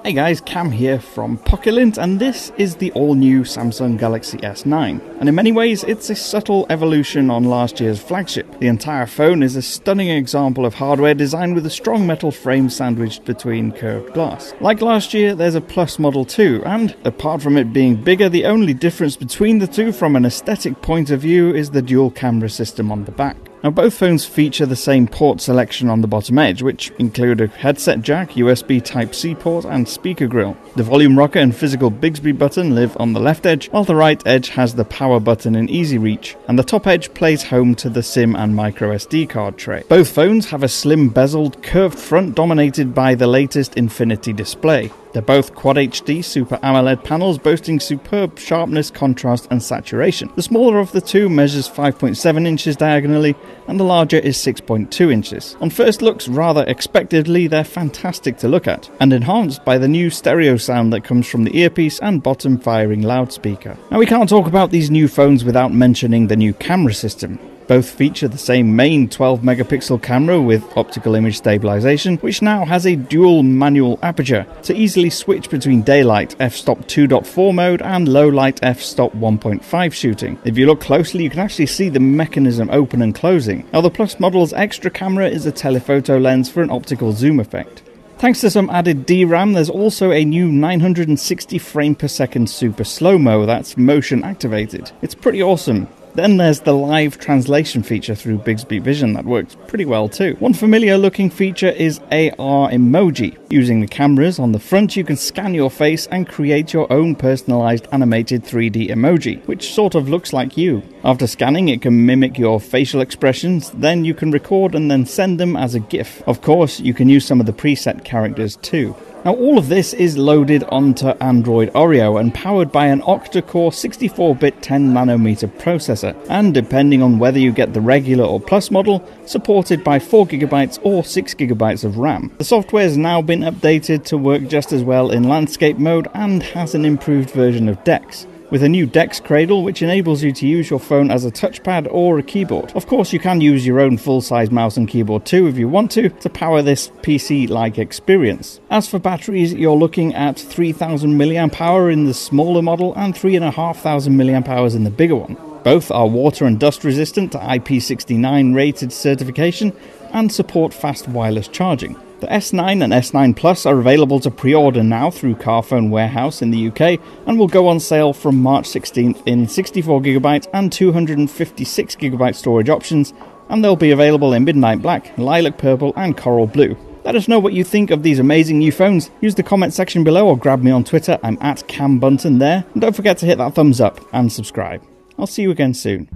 Hey guys, Cam here from Pocket-lint, and this is the all-new Samsung Galaxy S9. And in many ways, it's a subtle evolution on last year's flagship. The entire phone is a stunning example of hardware design with a strong metal frame sandwiched between curved glass. Like last year, there's a Plus model too, and apart from it being bigger, the only difference between the two from an aesthetic point of view is the dual camera system on the back. Now, both phones feature the same port selection on the bottom edge, which include a headset jack, USB Type-C port, and speaker grille. The volume rocker and physical Bixby button live on the left edge, while the right edge has the power button in easy reach, and the top edge plays home to the SIM and microSD card tray. Both phones have a slim bezeled, curved front dominated by the latest Infinity display. They're both QuadHD Super AMOLED panels boasting superb sharpness, contrast and saturation. The smaller of the two measures 5.7 inches diagonally and the larger is 6.2 inches. On first looks, rather expectedly, they're fantastic to look at, and enhanced by the new stereo sound that comes from the earpiece and bottom firing loudspeaker. Now, we can't talk about these new phones without mentioning the new camera system. Both feature the same main 12-megapixel camera with optical image stabilization, which now has a dual manual aperture to easily switch between daylight f-stop 2.4 mode and low light f-stop 1.5 shooting. If you look closely, you can actually see the mechanism open and closing. Now, the Plus model's extra camera is a telephoto lens for an optical zoom effect. Thanks to some added DRAM, there's also a new 960 frame per second super slow-mo that's motion activated. It's pretty awesome. Then there's the live translation feature through Bixby Vision that works pretty well too. One familiar looking feature is AR Emoji. Using the cameras on the front, you can scan your face and create your own personalized animated 3D emoji, which sort of looks like you. After scanning, it can mimic your facial expressions, then you can record and then send them as a GIF. Of course, you can use some of the preset characters too. Now, all of this is loaded onto Android Oreo and powered by an octa-core 64-bit 10nm processor, and depending on whether you get the regular or Plus model, supported by 4GB or 6GB of RAM. The software has now been updated to work just as well in landscape mode and has an improved version of Dex, with a new Dex cradle which enables you to use your phone as a touchpad or a keyboard. Of course, you can use your own full-size mouse and keyboard too if you want to power this PC-like experience. As for batteries, you're looking at 3000 mAh in the smaller model and 3500 mAh in the bigger one. Both are water and dust resistant to IP69 rated certification and support fast wireless charging. The S9 and S9 Plus are available to pre-order now through Carphone Warehouse in the UK and will go on sale from March 16th in 64GB and 256GB storage options, and they'll be available in Midnight Black, Lilac Purple and Coral Blue. Let us know what you think of these amazing new phones. Use the comment section below or grab me on Twitter. I'm at Cam Bunton there. And don't forget to hit that thumbs up and subscribe. I'll see you again soon.